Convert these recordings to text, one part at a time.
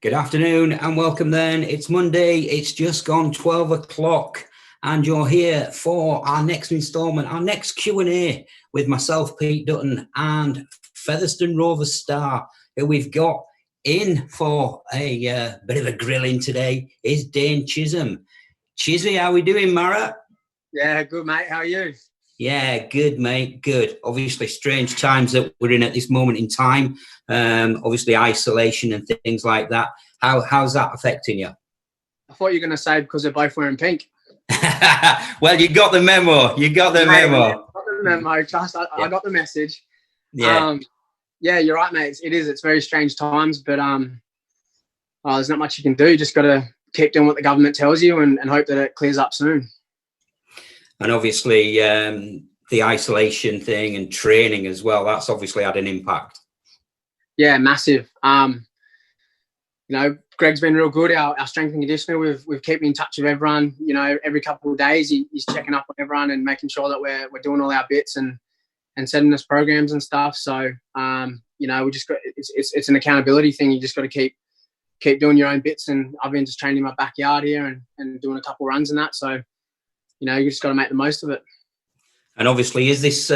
Good afternoon and welcome then. It's Monday, it's just gone 12 o'clock and you're here for our next instalment, our next Q&A with myself, Pete Dutton, and Featherstone Rovers star, who we've got in for a bit of a grilling today, is Dane Chisholm. Chizzy, how are we doing, Mara? Yeah, good, mate. How are you? Yeah, good, mate. Good. Obviously, strange times that we're in at this moment in time. Obviously, isolation and things like that. How's that affecting you? I thought you were going to say because they're both wearing pink. Well, you got the memo. You got the memo. I got the memo. Trust. I got the message. Yeah. Yeah, you're right, mate. It's very strange times, but there's not much you can do. You just got to keep doing what the government tells you and hope that it clears up soon. And obviously, the isolation thing and training as well, that's obviously had an impact. Yeah, massive. Greg's been real good, our strength and conditioner. We've kept in touch with everyone. Every couple of days he's checking up on everyone and making sure that we're doing all our bits and sending us programs and stuff. So, we just got it's an accountability thing. You just got to keep doing your own bits. And I've been just training in my backyard here and doing a couple runs and that. So, you just got to make the most of it. And obviously, is this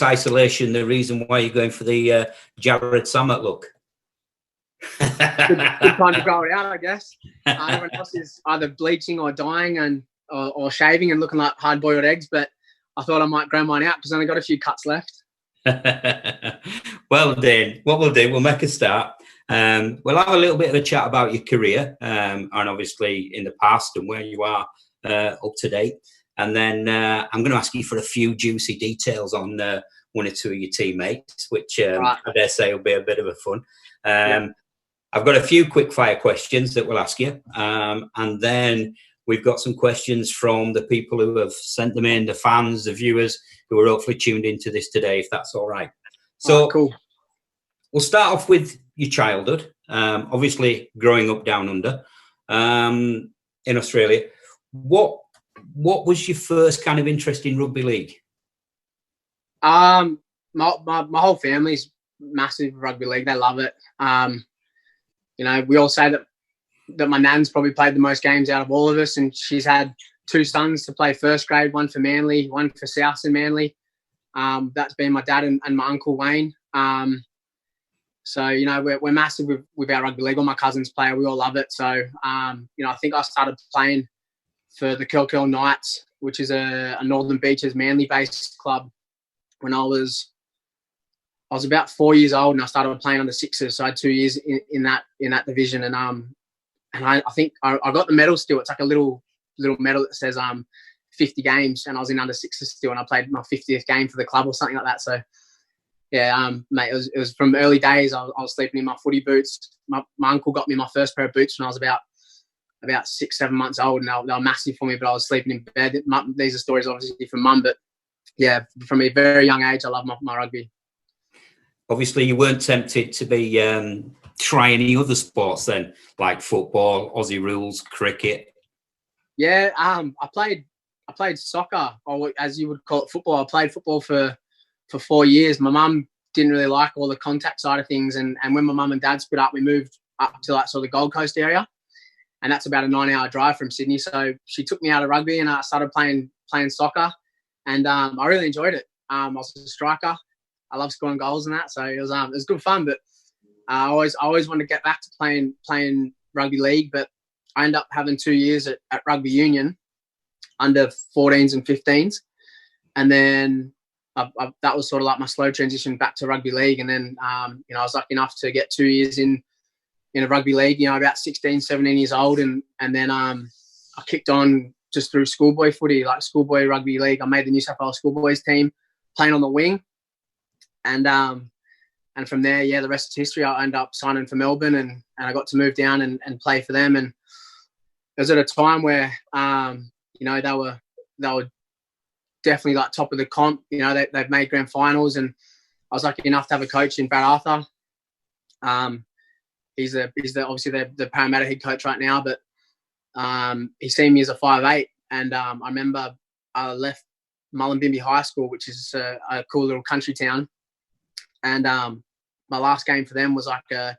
isolation the reason why you're going for the Jared Sammet look? good time to grow it out, I guess. Everyone else is either bleaching or dyeing or shaving and looking like hard-boiled eggs. But I thought I might grow mine out because I only got a few cuts left. Well, Dane, what we'll do, we'll make a start. We'll have a little bit of a chat about your career and obviously in the past and where you are up to date. And then I'm going to ask you for a few juicy details on one or two of your teammates, which right. I dare say will be a bit of a fun. Yeah. I've got a few quick fire questions that we'll ask you. And then we've got some questions from the people who have sent them in, the fans, the viewers who are hopefully tuned into this today, if that's all right. So cool. We'll start off with your childhood, obviously growing up down under in Australia. What was your first kind of interest in rugby league? My whole family's massive rugby league. They love it. We all say that my nan's probably played the most games out of all of us, and she's had two sons to play first grade, one for Manly, one for South and Manly. That's been my dad and my uncle Wayne. So, we're massive with our rugby league. All my cousins play. We all love it. So, I think I started playing for the Curl Knights, which is a Northern Beaches Manly-based club, when I was about 4 years old, and I started playing under sixes. So I had 2 years in that division, and I think I got the medal still. It's like a little medal that says 50 games, and I was in under sixes still, and I played my 50th game for the club or something like that. So yeah, mate, it was from early days. I was sleeping in my footy boots. My uncle got me my first pair of boots when I was about 6-7 months old, and they were massive for me, but I was sleeping in bed. These are stories obviously from mum, but yeah, from a very young age, I love my rugby. Obviously, you weren't tempted to be try any other sports then, like football, Aussie rules, cricket. Yeah, I played soccer, or as you would call it, football. I played football for 4 years. My mum didn't really like all the contact side of things, and when my mum and dad split up, we moved up to like sort of the Gold Coast area, and that's about a 9-hour drive from Sydney. So she took me out of rugby, and I started playing soccer. and I really enjoyed it. I was a striker. I love scoring goals and that, so it was good fun. But I always wanted to get back to playing rugby league, but I ended up having 2 years at rugby union under 14s and 15s, and then that was sort of like my slow transition back to rugby league. And then I was lucky enough to get 2 years in a rugby league, about 16, 17 years old, and then I kicked on just through schoolboy footy, like schoolboy rugby league. I made the New South Wales schoolboys team, playing on the wing, and from there, the rest is history. I ended up signing for Melbourne, and I got to move down and play for them. And it was at a time where they were definitely like top of the comp. They've made grand finals, and I was lucky enough to have a coach in Brad Arthur. He's obviously the Parramatta head coach right now, but he seen me as a 5'8", and I remember I left Mullumbimby High School, which is a cool little country town, and my last game for them was like a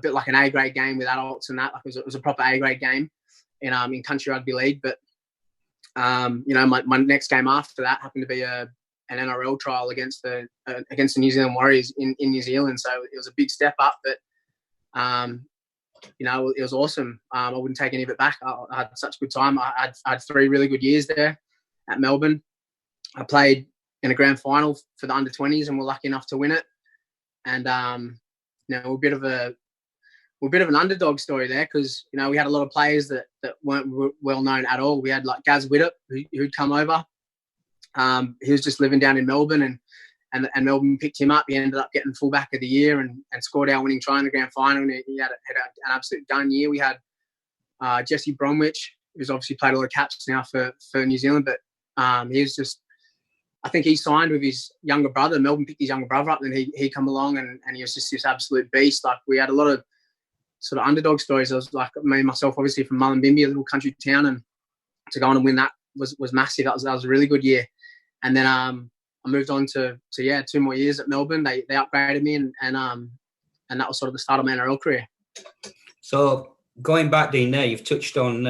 bit like an A grade game with adults and that. Like it was a proper A grade game in country rugby league. But my next game after that happened to be an NRL trial against the New Zealand Warriors in New Zealand. So it was a big step up, but it was awesome. I wouldn't take any of it back. I had such a good time. I had 3 really good years there at Melbourne. I played in a grand final for the under-20s and were lucky enough to win it. And we're a bit of an underdog story there, because we had a lot of players that weren't well known at all. We had like Gaz Widdop, who'd come over. He was just living down in Melbourne, and Melbourne picked him up. He ended up getting fullback of the year and scored our winning try in the grand final. And he had an absolute gun year. We had Jesse Bromwich, who's obviously played a lot of caps now for New Zealand, but he was just, I think he signed with his younger brother. Melbourne picked his younger brother up, and he come along, and he was just this absolute beast. Like we had a lot of sort of underdog stories. I was like, me and myself, obviously from Mullumbimby, a little country town, and to go on and win that was massive. That was a really good year. And then I moved on to 2 more years at Melbourne. They upgraded me, and that was sort of the start of my NRL career. So going back, Dean, there you've touched on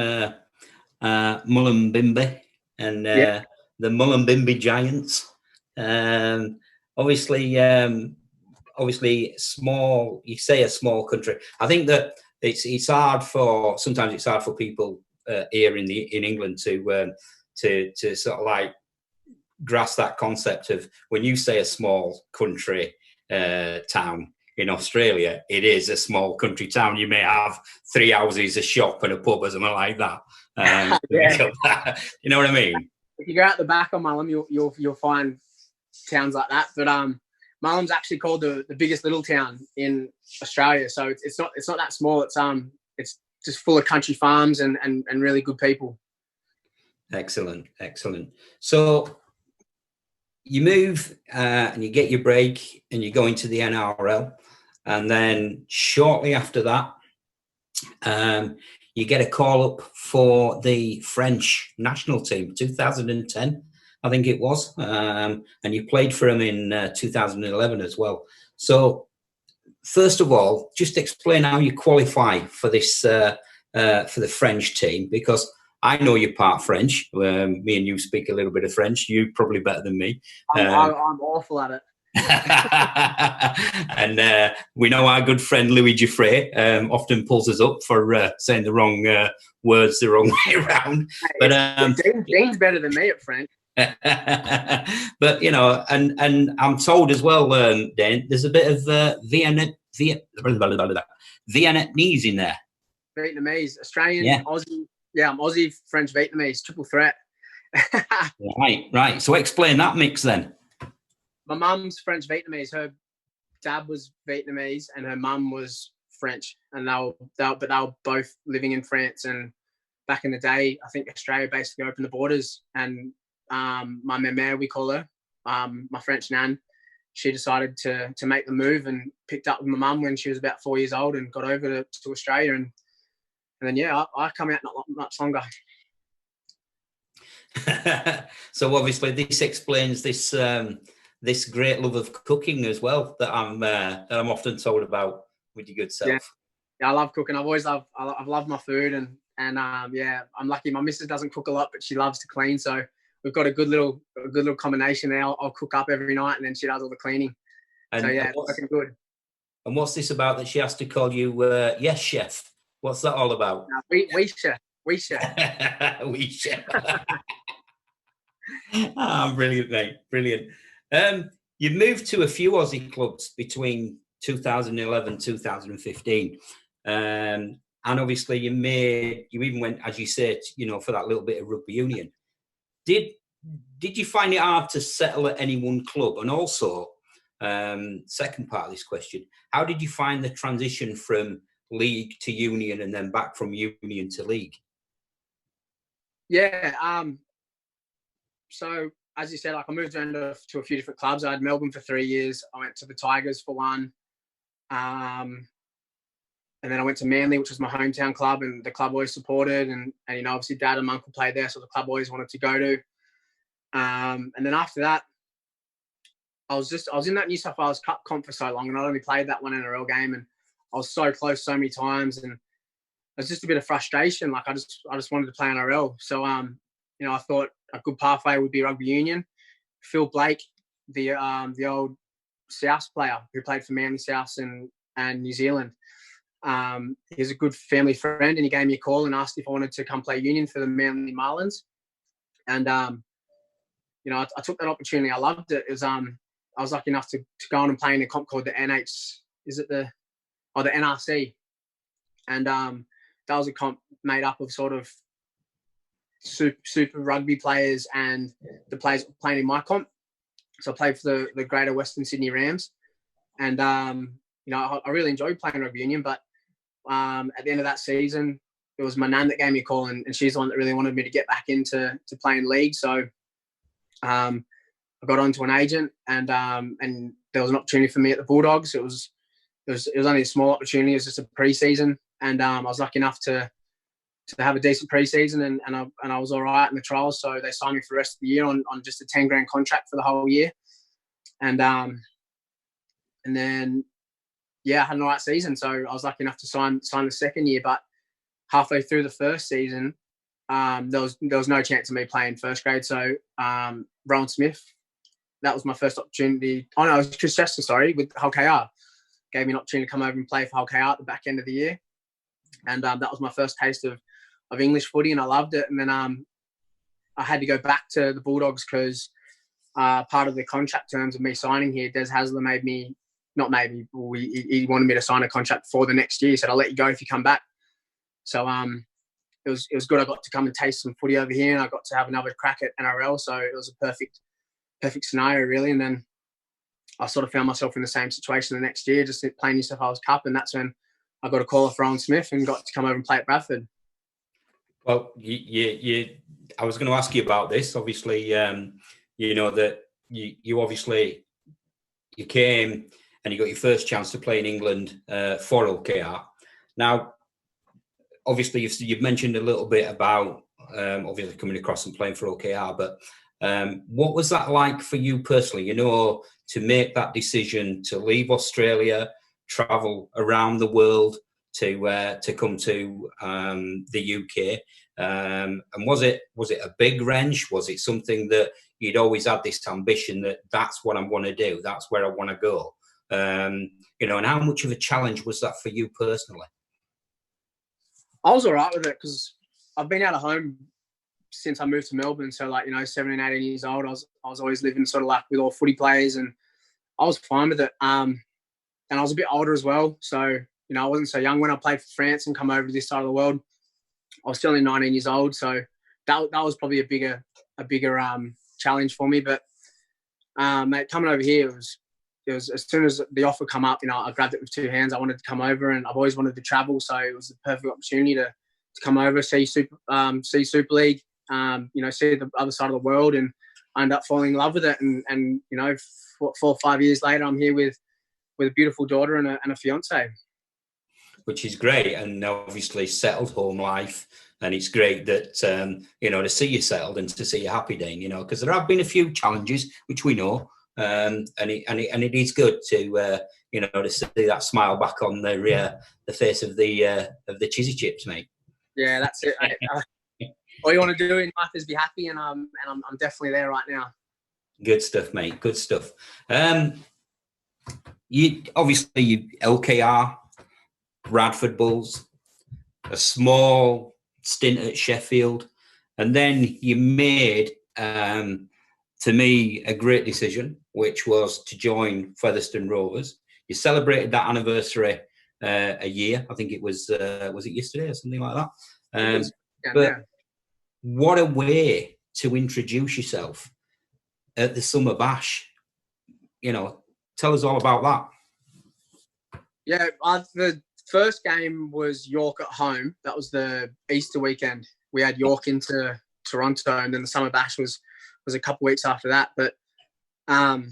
Mullumbimby and the Mullumbimby Giants. Obviously small. You say a small country. I think that it's hard for people here in England to sort of like grasp that concept of when you say a small country town. In Australia, it is a small country town. You may have 3 houses, a shop, and a pub or something like that. You know what I mean? If you go out the back of Mullum, you'll find towns like that. But Mullum's actually called the biggest little town in Australia. So it's not that small. It's just full of country farms and really good people. Excellent. So you move and you get your break and you go into the NRL, and then shortly after that, you get a call up for the French national team, 2010, I think it was, and you played for them in 2011 as well. So first of all, just explain how you qualify for this for the French team, because I know you're part French. Me and you speak a little bit of French. You probably better than me. I'm awful at it. And we know our good friend Louis Giffray often pulls us up for saying the wrong words the wrong way around. But Dane's better than me at French. But and I'm told as well, Dane, there's a bit of Vietnamese in there. Vietnamese, Australian, Aussie. Yeah, I'm Aussie, French, Vietnamese, triple threat. Right. So explain that mix then. My mum's French Vietnamese. Her dad was Vietnamese and her mum was French. And they were both living in France. And back in the day, I think Australia basically opened the borders. And my mère, we call her, my French nan, she decided to make the move and picked up with my mum when she was about 4 years old and got over to Australia. And then, I come out not much longer. So obviously this explains this great love of cooking as well that I'm often told about with your good self. Yeah, I love cooking. I've loved my food, and I'm lucky. My missus doesn't cook a lot, but she loves to clean. So we've got a good little combination there. I'll cook up every night, and then she does all the cleaning. And, so yeah, it's looking good. And what's this about that she has to call you yes chef? What's that all about? We chef. We chef. Brilliant, mate. Brilliant. You've moved to a few Aussie clubs between 2011 2015. And obviously you even went, as you said, for that little bit of rugby union. Did you find it hard to settle at any one club? And also, second part of this question, how did you find the transition from league to union and then back from union to league? Yeah. So as you said, like I moved around to a few different clubs. I had Melbourne for 3 years. I went to the Tigers for one. And then I went to Manly, which was my hometown club, and the club always supported. And obviously dad and uncle played there, so the club always wanted to go to. And then after that, I was in that New South Wales Cup comp for so long, and I only played that one NRL game, and I was so close so many times, and it was just a bit of frustration. Like I just wanted to play NRL. So I thought a good pathway would be rugby union. Phil Blake, the old Souths player who played for Manly Souths and New Zealand. He's a good family friend, and he gave me a call and asked if I wanted to come play union for the Manly Marlins. And I took that opportunity. I loved it. It was I was lucky enough to go on and play in a comp called the the NRC, and that was a comp made up of sort of super rugby players and the players playing in my comp. So I played for the Greater Western Sydney Rams, and I really enjoyed playing rugby union. But at the end of that season, it was my nan that gave me a call, and she's the one that really wanted me to get back into playing league. So I got onto an agent, and there was an opportunity for me at the Bulldogs. It was only a small opportunity. It was just a pre-season, and I was lucky enough to have a decent pre-season, and I was all right in the trials. So they signed me for the rest of the year on just a 10 grand contract for the whole year, and then I had an all right season. So I was lucky enough to sign the second year, but halfway through the first season, there was no chance of me playing first grade. So Rowan Smith, that was my first opportunity. Oh no, it was Chris Chester, with Hull KR. Gave me an opportunity to come over and play for Hull KR at the back end of the year. And that was my first taste of English footy, and I loved it. And then I had to go back to the Bulldogs because part of the contract terms of me signing here, Des Hasler he wanted me to sign a contract for the next year. He said, I'll let you go if you come back. So it was good. I got to come and taste some footy over here, and I got to have another crack at NRL. So it was a perfect scenario, really. And then I sort of found myself in the same situation the next year, just playing New South Wales Cup, and that's when I got a call off Rowan Smith and got to come over and play at Bradford. Well, I was going to ask you about this. Obviously, that you obviously you came and you got your first chance to play in England for OKR. Now, obviously, you've mentioned a little bit about obviously coming across and playing for OKR, but what was that like for you personally? To make that decision to leave Australia, travel around the world to come to the UK, and was it a big wrench? Was it something that you'd always had this ambition that's what I want to do, that's where I want to go? And how much of a challenge was that for you personally? I was all right with it because I've been out of home since I moved to Melbourne. So 17, 18 years old, I was always living sort of like with all footy players, and I was fine with it. And I was a bit older as well. So, I wasn't so young when I played for France and come over to this side of the world. I was still only 19 years old. So that was probably a bigger challenge for me. But mate, coming over here, it was as soon as the offer come up, I grabbed it with two hands. I wanted to come over, and I've always wanted to travel. So it was the perfect opportunity to come over, see Super League, see the other side of the world, and I ended up falling in love with it. And 4 or 5 years later, I'm here with a beautiful daughter and a fiance. Which is great, and obviously settled home life. And it's great that, to see you settled and to see you happy, Dane, because there have been a few challenges, which we know. And it is good to, to see that smile back on the face of the Chizzy Chips, mate. Yeah, that's it. all you want to do in life is be happy, and I'm definitely there right now. Good stuff, mate. Good stuff. You LKR, Bradford Bulls, a small stint at Sheffield, and then you made, to me, a great decision, which was to join Featherstone Rovers. You celebrated that anniversary a year. I think it was it yesterday or something like that? But what a way to introduce yourself at the Summer Bash. You know, tell us all about that. Yeah, the first game was York at home. That was the Easter weekend. We had York into Toronto, and then the Summer Bash was a couple of weeks after that. But I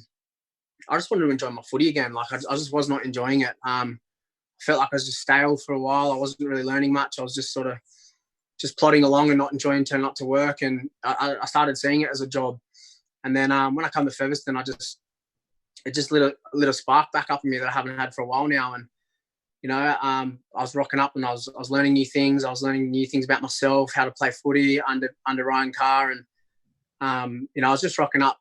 just wanted to enjoy my footy again. Like I just was not enjoying it. I felt like I was just stale for a while. I wasn't really learning much. I was just sort of just plodding along and not enjoying turning up to work. And I started seeing it as a job. And then when I come to Featherstone, it just lit a spark back up in me that I haven't had for a while now. And I was rocking up and I was learning new things. I was learning new things about myself, how to play footy under Ryan Carr, and I was just rocking up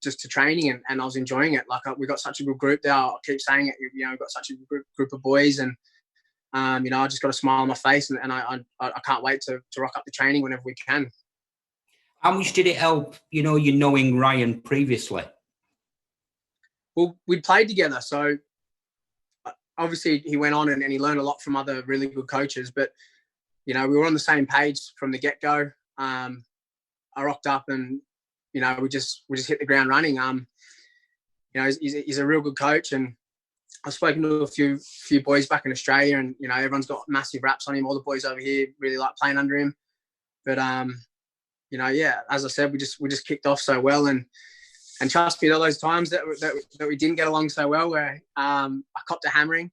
just to training, and I was enjoying it. Like we got such a good group there. I keep saying it. We've got such a good group of boys, and I just got a smile on my face, and I can't wait to rock up the training whenever we can. How much did it help? You knowing Ryan previously. Well, we'd played together, so obviously he went on and he learned a lot from other really good coaches. But we were on the same page from the get go. I rocked up and we just hit the ground running. He's a real good coach, and I've spoken to a few boys back in Australia, and everyone's got massive raps on him. All the boys over here really like playing under him. But as I said, we just kicked off so well, and trust me, all those times that we didn't get along so well, where I copped a hammering.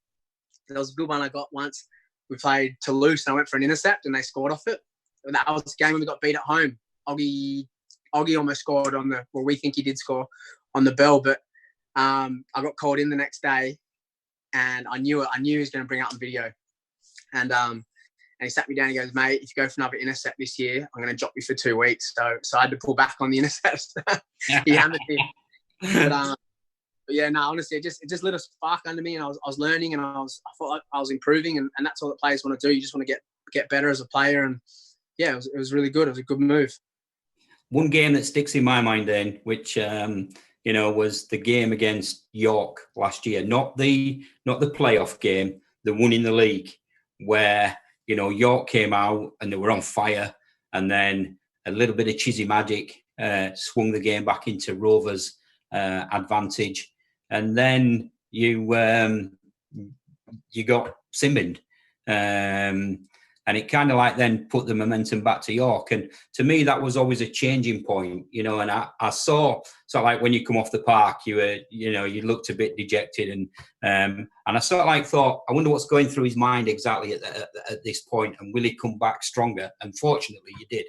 There was a good one I got once. We played Toulouse, and I went for an intercept, and they scored off it. And that was the game when we got beat at home. Oggy almost scored we think he did score on the bell, but I got called in the next day, and I knew he was going to bring it up on video. And he sat me down and he goes, "Mate, if you go for another intercept this year, I'm going to drop you for 2 weeks." So I had to pull back on the intercepts. He hammered me. But yeah, no, honestly, it just lit a spark under me, and I was learning, and I felt like I was improving, and that's all that players want to do. You just want to get better as a player, and yeah, it was really good. It was a good move. One game that sticks in my mind, then, which was the game against York last year, not the playoff game, the one in the league, where York came out and they were on fire, and then a little bit of cheesy magic swung the game back into Rovers' advantage, and then you got Simbined, and it kind of like then put the momentum back to York. And to me, that was always a changing point, and I saw, so like when you come off the park, you were, you looked a bit dejected, and I sort of like thought, I wonder what's going through his mind exactly at this point, and will he come back stronger? And fortunately, you did.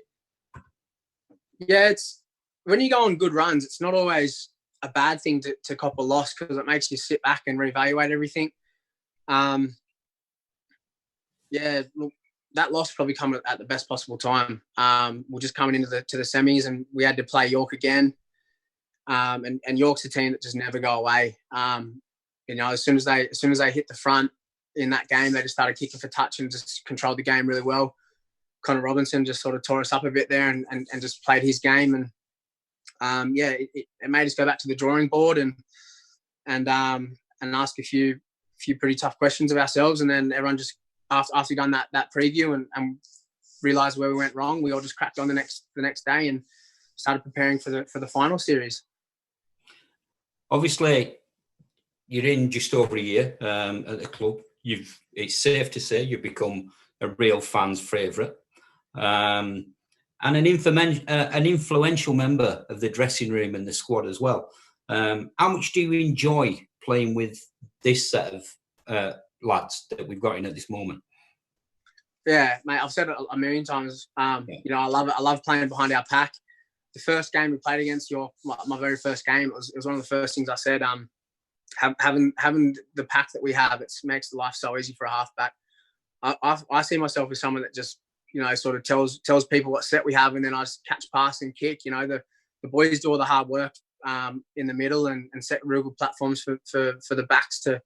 Yeah, it's when you go on good runs, it's not always a bad thing to cop a loss, because it makes you sit back and reevaluate everything. Look, that loss probably come at the best possible time. We're just coming into the semis, and we had to play York again. And York's a team that just never go away. As soon as they hit the front in that game, they just started kicking for touch and just controlled the game really well. Connor Robinson just sort of tore us up a bit there and just played his game. And it made us go back to the drawing board and ask a few pretty tough questions of ourselves. And then everyone just, after we done that preview and realised where we went wrong, we all just cracked on the next day and started preparing for the final series. Obviously, you're in just over a year at the club. It's safe to say you've become a real fan's favourite, and an influential member of the dressing room and the squad as well. How much do you enjoy playing with this set of lads that we've got in at this moment? Yeah, mate, I've said it a million times. I love it. I love playing behind our pack. The first game we played against York, my very first game, it was one of the first things I said. Having the pack that we have, it makes life so easy for a halfback. I see myself as someone that just sort of tells people what set we have, and then I just catch, pass, and kick. The boys do all the hard work in the middle and set real good platforms for the backs to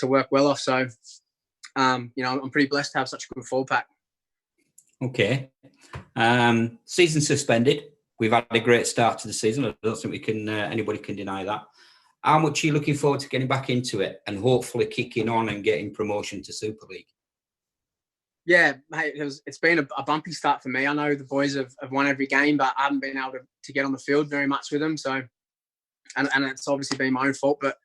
work well off. So, I'm pretty blessed to have such a good full pack. Okay. Season suspended. We've had a great start to the season. I don't think anybody can deny that. How much are you looking forward to getting back into it and hopefully kicking on and getting promotion to Super League? Yeah, mate, it's been a bumpy start for me. I know the boys have won every game, but I haven't been able to get on the field very much with them. So, and it's obviously been my own fault, but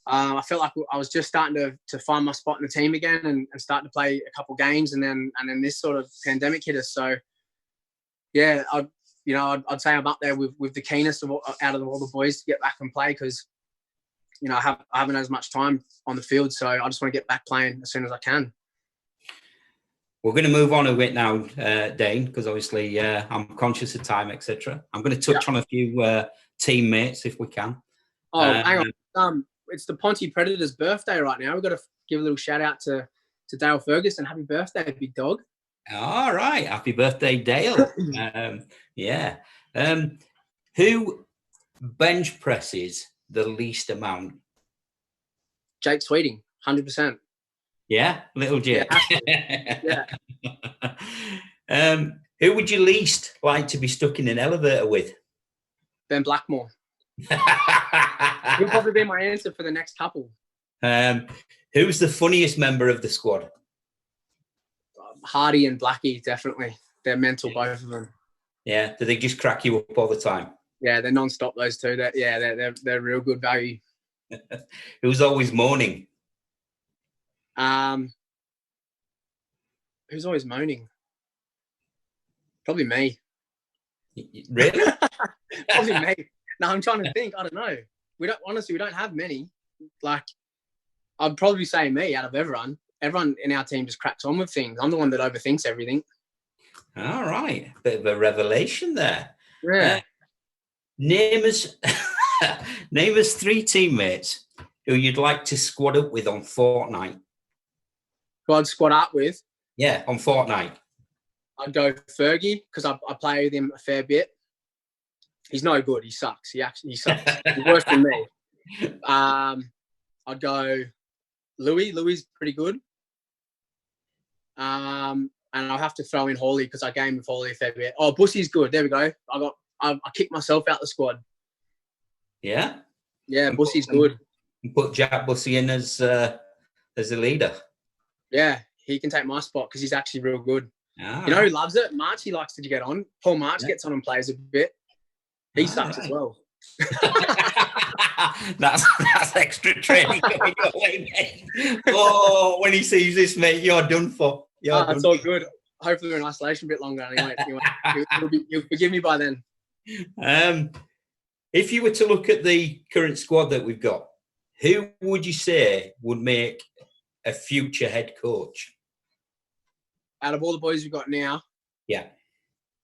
I felt like I was just starting to find my spot in the team again and start to play a couple games, and then this sort of pandemic hit us. So, yeah, I'd say I'm up there with the keenest out of all the boys to get back and play, because I haven't had as much time on the field, so I just want to get back playing as soon as I can. We're going to move on a bit now, Dane, because obviously I'm conscious of time, etc. I'm going to touch on a few teammates if we can. Oh, hang on. It's the Ponty Predators' birthday right now. We've got to give a little shout out to Dale Ferguson. Happy birthday, big dog. All right. Happy birthday, Dale. Yeah. Who bench presses the least amount? Jake Sweeting, 100%. Yeah, little Jake. Yeah. Who would you least like to be stuck in an elevator with? Ben Blackmore. He'll probably be my answer for the next couple. Who's the funniest member of the squad? Hardy and Blackie, definitely. They're mental, both of them. Yeah, do they just crack you up all the time? Yeah, they're non-stop, those two. They're real good value. Who's always moaning? Who's always moaning? Probably me. Really? Probably me. No, I'm trying to think. I don't know. We don't have many. Like, I'd probably say me out of everyone. Everyone in our team just cracks on with things. I'm the one that overthinks everything. All right. Bit of a revelation there. Yeah. Name us 3 teammates who you'd like to squad up with on Fortnite. Who I'd squad up with? Yeah, on Fortnite. I'd go Fergie, because I play with him a fair bit. He's no good. He sucks. He sucks. He's worse than me. I'd go Louis. Louis is pretty good. And I'll have to throw in Hawley, because I game with Hawley a fair bit. Oh, Bussy's good. There we go. I kicked myself out the squad. Yeah? Yeah, Bussy's good. You put Jack Bussy in as a leader. Yeah, he can take my spot, because he's actually real good. Ah, who loves it? March, he likes to get on. Paul March gets on and plays a bit. He sucks as well. that's extra training going away, mate. Oh, when he sees this, mate, you're done for. It's all good. Hopefully we're in isolation a bit longer. Anyway, he'll forgive me by then. If you were to look at the current squad that we've got, who would you say would make a future head coach? Out of all the boys we've got now, yeah,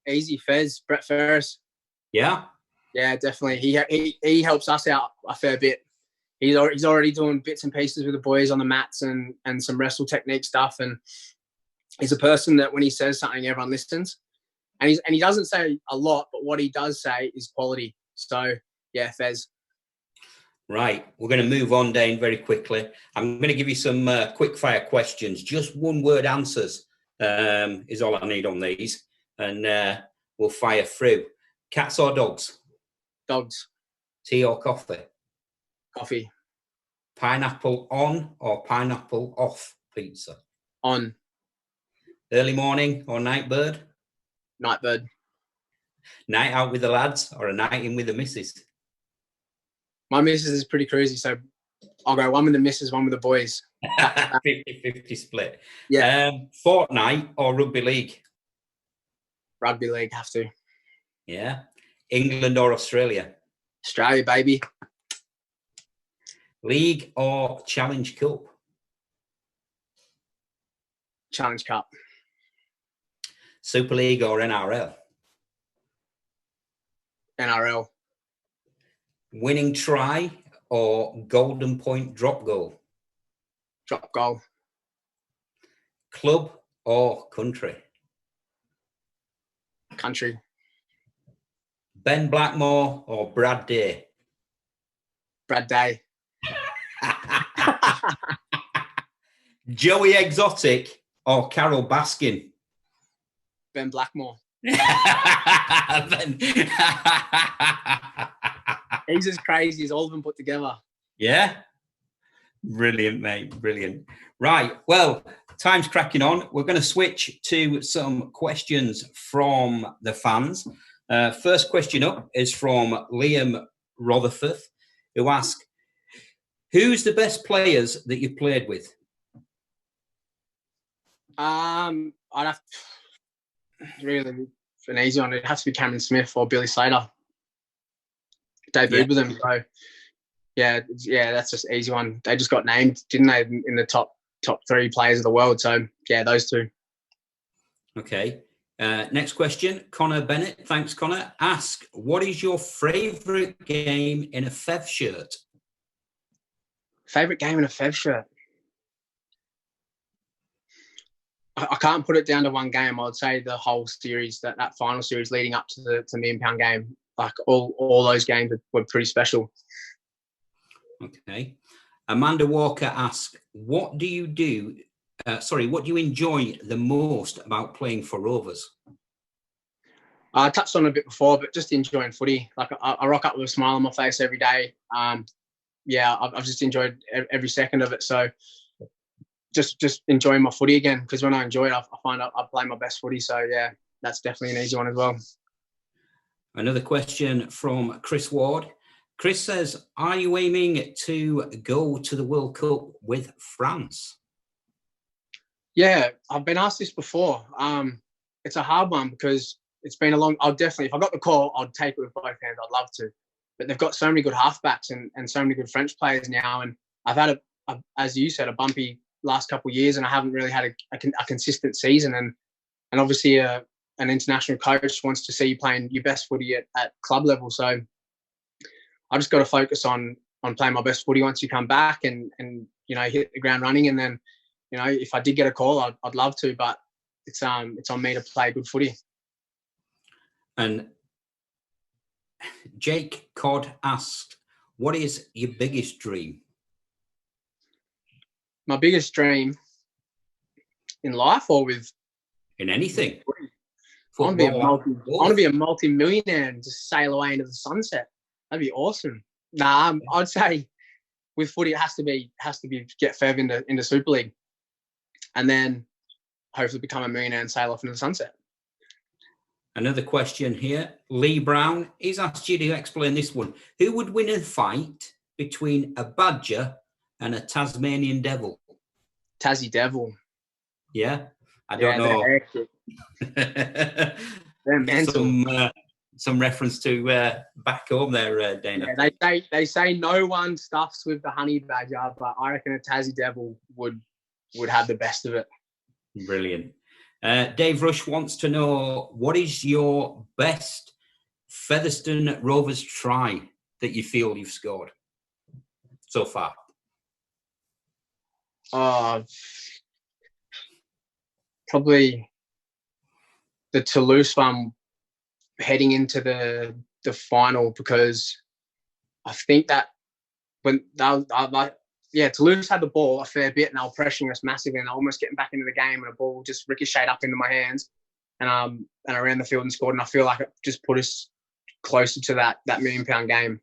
easy. Fez, Brett Ferris. Yeah, definitely. He helps us out a fair bit. He's already doing bits and pieces with the boys on the mats and some wrestle technique stuff. And he's a person that when he says something, everyone listens. And he doesn't say a lot, but what he does say is quality. So yeah, Fez. Right, we're going to move on, Dane, very quickly. I'm going to give you some quick fire questions. Just one word answers is all I need on these, and we'll fire through. Cats or dogs? Dogs. Tea or coffee? Coffee. Pineapple on or pineapple off pizza? On. Early morning or night bird? Night bird. Night out with the lads or a night in with the missus? My missus is pretty crazy, so I'll go one with the missus, one with the boys. 50-50 split. Yeah. Fortnite or Rugby League? Rugby League, have to. Yeah. England or Australia? Australia, baby. League or Challenge Cup? Challenge Cup. Super League or NRL? NRL. Winning try or golden point drop goal? Drop goal. Club or country? country. Ben Blackmore or Brad Day? Brad Day. Joey Exotic or Carol Baskin? Ben Blackmore. Ben. He's as crazy as all of them put together. Yeah? Brilliant, mate. Brilliant. Right. Well, time's cracking on. We're going to switch to some questions from the fans. First question up is from Liam Rotherforth, who asks, who's the best players that you've played with? I'd have to, really an easy one. It'd have to be Cameron Smith or Billy Slater. Debuted with them. So yeah, that's just an easy one. They just got named, didn't they, in the top 3 players of the world? So yeah, those two. Okay. Next question, Connor Bennett. Thanks, Connor. Ask, what is your favourite game in a Fev shirt? Favourite game in a Fev shirt? I can't put it down to one game. I would say the whole series, that final series leading up to the £1 million game, like all those games were pretty special. Okay. Amanda Walker asks, what do you enjoy the most about playing for Rovers? I touched on it a bit before, but just enjoying footy. Like I rock up with a smile on my face every day. I've just enjoyed every second of it. So just enjoying my footy again, because when I enjoy it, I find I play my best footy. So yeah, that's definitely an easy one as well. Another question from Chris Ward. Chris says, are you aiming to go to the World Cup with France? Yeah, I've been asked this before. It's a hard one because it's been a long... I'll definitely, if I got the call, I'd take it with both hands. I'd love to. But they've got so many good halfbacks and so many good French players now. And I've had, as you said, a bumpy last couple of years, and I haven't really had a consistent season. And obviously an international coach wants to see you playing your best footy at club level. So I just got to focus on playing my best footy once you come back and hit the ground running. And then, if I did get a call, I'd love to, but it's on me to play good footy. And Jake Codd asked, what is your biggest dream? My biggest dream in life or in anything? I want to be a multi-millionaire and just sail away into the sunset. That'd be awesome. I'd say with footy, it has to be get Fev into Super League, and then hopefully become a millionaire and sail off into the sunset. Another question here. Lee Brown, he's asked you to explain this one. Who would win a fight between a badger and a Tasmanian devil? Tassie devil. Yeah? I don't know. They're mental. Some reference to back home there, Dana. Yeah, they say no one stuffs with the honey badger, but I reckon a Tassie devil would have the best of it. Brilliant. Dave Rush wants to know, what is your best Featherstone Rovers try that you feel you've scored so far? Probably the Toulouse one heading into the final, because I think that when Toulouse had the ball a fair bit and they were pressuring us massively and almost getting back into the game, and the ball just ricocheted up into my hands and I ran the field and scored, and I feel like it just put us closer to that £1 million game.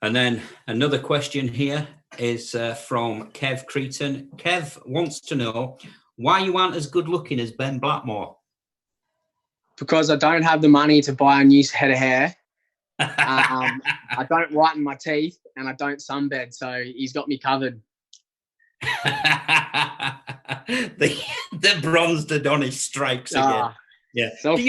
And then another question here is from Kev Cretan. Kev wants to know why you aren't as good looking as Ben Blackmore. Because I don't have the money to buy a new head of hair. I don't whiten my teeth and I don't sunbed, so he's got me covered. the bronzed Adonis strikes again. Yeah. Do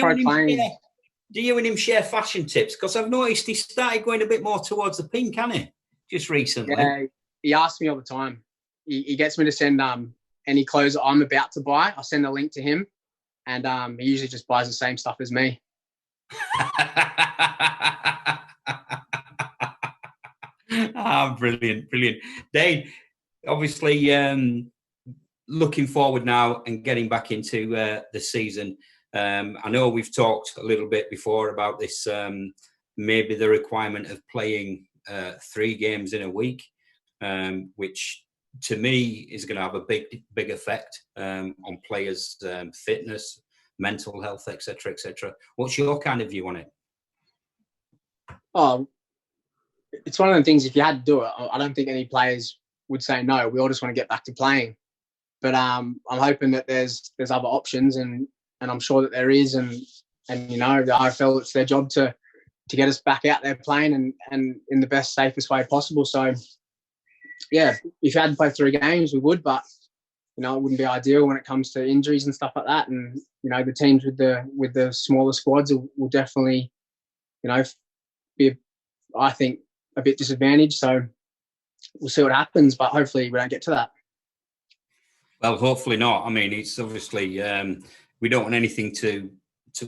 you and him share fashion tips? Because I've noticed he started going a bit more towards the pink, hasn't he? Just recently. Yeah, he asks me all the time. He gets me to send any clothes that I'm about to buy. I send a link to him, and he usually just buys the same stuff as me. Brilliant. Dane, obviously looking forward now and getting back into the season. I know we've talked a little bit before about this, maybe the requirement of playing 3 games in a week, which to me is going to have a big effect on players' fitness, mental health, etc., etc. What's your kind of view on it? Oh, it's one of the things. If you had to do it, I don't think any players would say no. We all just want to get back to playing. But I'm hoping that there's other options, and I'm sure that there is. And you know, the IFL, it's their job to get us back out there playing and in the best, safest way possible. So, yeah, if you had to play 3 games, we would. But you know, it wouldn't be ideal when it comes to injuries and stuff like that. And you know, the teams with the smaller squads will definitely, you know, be, I think, a bit disadvantaged. So we'll see what happens. But hopefully, we don't get to that. Well, hopefully not. I mean, it's obviously we don't want anything to.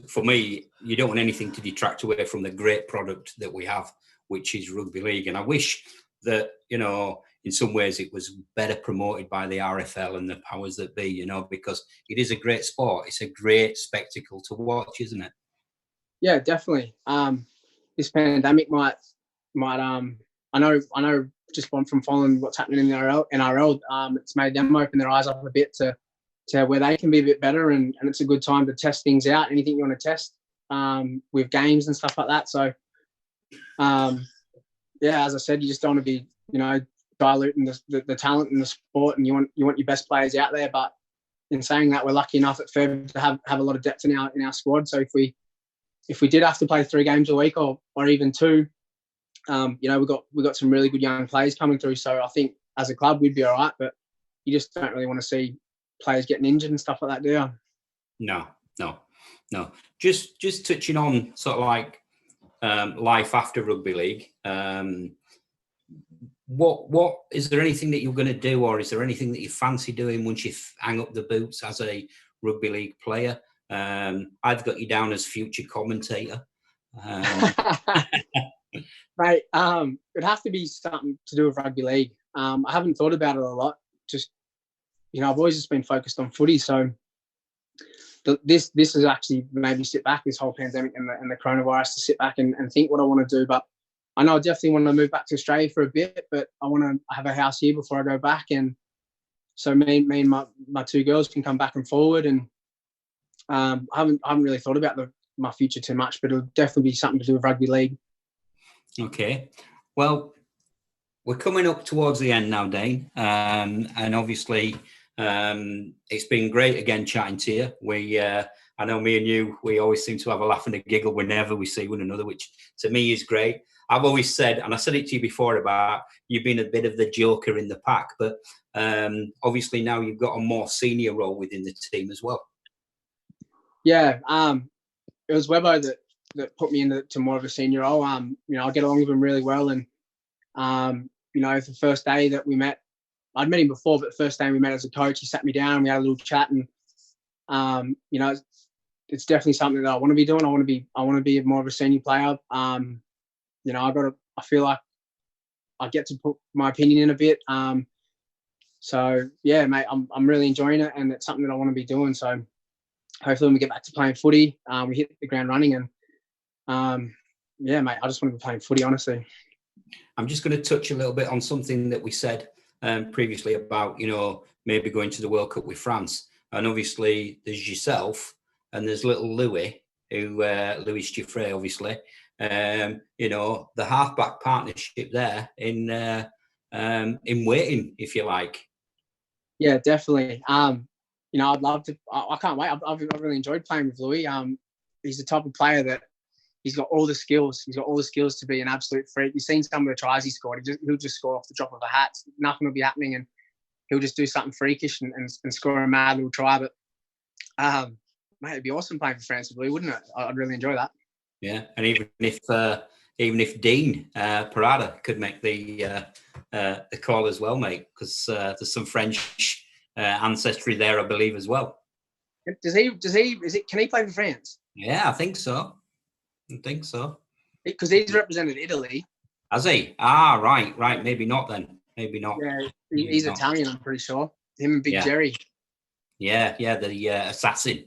For me, you don't want anything to detract away from the great product that we have, which is rugby league. And I wish that, you know, in some ways it was better promoted by the RFL and the powers that be, you know, because it is a great sport. It's a great spectacle to watch, isn't it? Yeah, definitely. This pandemic might I know just from following what's happening in the NRL, it's made them open their eyes up a bit to where they can be a bit better, and it's a good time to test things out. Anything you want to test with games and stuff like that. So, yeah, as I said, you just don't want to be, you know, diluting the talent in the sport, and you want your best players out there. But in saying that, we're lucky enough at Feb to have a lot of depth in our squad. So if we did have to play 3 games a week or even 2, you know, we got some really good young players coming through. So I think as a club we'd be all right, but you just don't really want to see players getting injured and stuff like that, do you? No. Just touching on sort of like life after rugby league. What is there anything that you're going to do, or is there anything that you fancy doing once you hang up the boots as a rugby league player? I've got you down as future commentator. Right. It'd have to be something to do with rugby league. I haven't thought about it a lot. Just, you know, I've always just been focused on footy. So this is actually maybe sit back, this whole pandemic and the coronavirus, to sit back and think what I want to do. But I know I definitely want to move back to Australia for a bit, but I want to have a house here before I go back. And so me and my 2 girls can come back and forward. And I haven't really thought about my future too much, but it'll definitely be something to do with rugby league. Okay. Well, we're coming up towards the end now, Dane. And obviously, it's been great again chatting to you. I know me and you, we always seem to have a laugh and a giggle whenever we see one another, which to me is great. I've always said, and I said it to you before, about you being a bit of the joker in the pack, but obviously now you've got a more senior role within the team as well. Yeah. It was Webbo that put me into more of a senior role. You know, I get along with him really well. And, you know, the first day that we met, I'd met him before, but the first day we met as a coach, he sat me down, we had a little chat, and, you know, it's definitely something that I want to be doing. I want to be more of a senior player. You know, I feel like I get to put my opinion in a bit. So yeah, mate, I'm really enjoying it, and it's something that I want to be doing. So hopefully when we get back to playing footy, we hit the ground running, and yeah, mate, I just want to be playing footy, honestly. I'm just going to touch a little bit on something that we said previously about, you know, maybe going to the World Cup with France. And obviously there's yourself and there's little Louis, who Louis Giffray, obviously. You know, the halfback partnership there in waiting, if you like. Yeah, definitely. You know, I'd love to. I can't wait. I've really enjoyed playing with Louis. He's the type of player that he's got all the skills. He's got all the skills to be an absolute freak. You've seen some of the tries he scored. He'll just score off the drop of a hat. Nothing will be happening, and he'll just do something freakish and score a mad little try. But mate, it'd be awesome playing for France with Louis, wouldn't it? I'd really enjoy that. Yeah, and even if Dean Parada could make the call as well, mate, because there's some French ancestry there, I believe, as well. Can he play for France? Yeah, I think so. Because he's represented Italy. Has he? Ah, right. Maybe not then. Maybe not. Yeah, he's Italian, I'm pretty sure. Him and Big Jerry. Yeah, the assassin.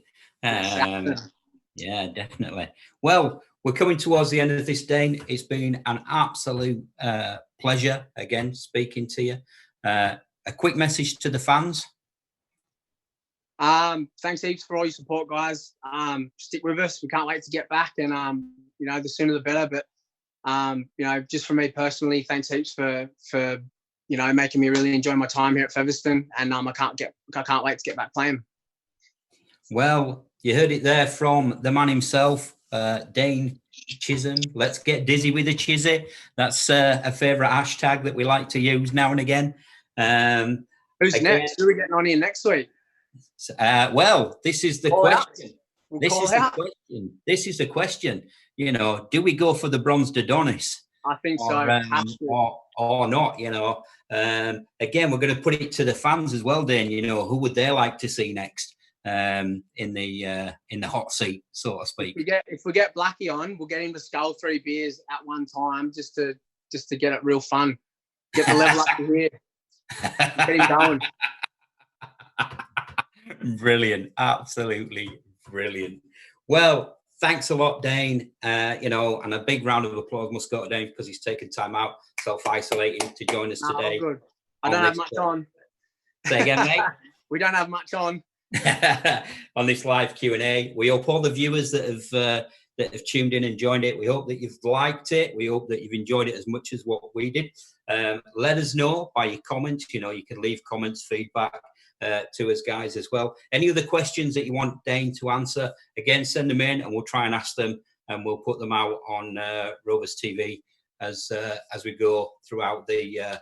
Yeah, definitely. Well, we're coming towards the end of this, Dane. It's been an absolute pleasure again speaking to you. A quick message to the fans. Thanks heaps for all your support, guys. Stick with us. We can't wait to get back, and the sooner the better. But just for me personally, thanks heaps for making me really enjoy my time here at Featherston, and I can't wait to get back playing. Well, you heard it there from the man himself, Dane Chisholm. Let's get dizzy with the chizzy. That's a favourite hashtag that we like to use now and again. Who's next? Who are we getting on here next week? Well, this is the question. This is the question. Do we go for the bronze Adonis? I think so. Or not, again, we're going to put it to the fans as well, Dane. Who would they like to see next in the hot seat, so to speak? If we get Blackie on, we'll get him to scull 3 beers at one time just to get it real fun. Get the level up to here. Get him going. Brilliant. Absolutely brilliant. Well, thanks a lot, Dane. And a big round of applause must go to Dane because he's taken time out, self-isolating to join us today. Good. I don't have much on. Say again, mate? We don't have much on. On this live Q&A. We hope all the viewers that have tuned in and joined it, we hope that you've liked it. We hope that you've enjoyed it as much as what we did. Let us know by your comments. You can leave comments, feedback to us guys as well. Any other questions that you want Dane to answer, again, send them in and we'll try and ask them, and we'll put them out on Rovers TV as we go throughout the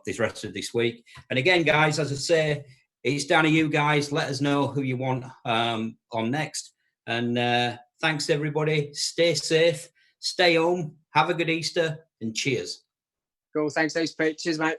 this rest of this week. And again, guys, as I say, it's down to you guys. Let us know who you want on next. And thanks everybody. Stay safe, stay home, have a good Easter, and cheers. Cool. Thanks, Pete. Cheers, mate.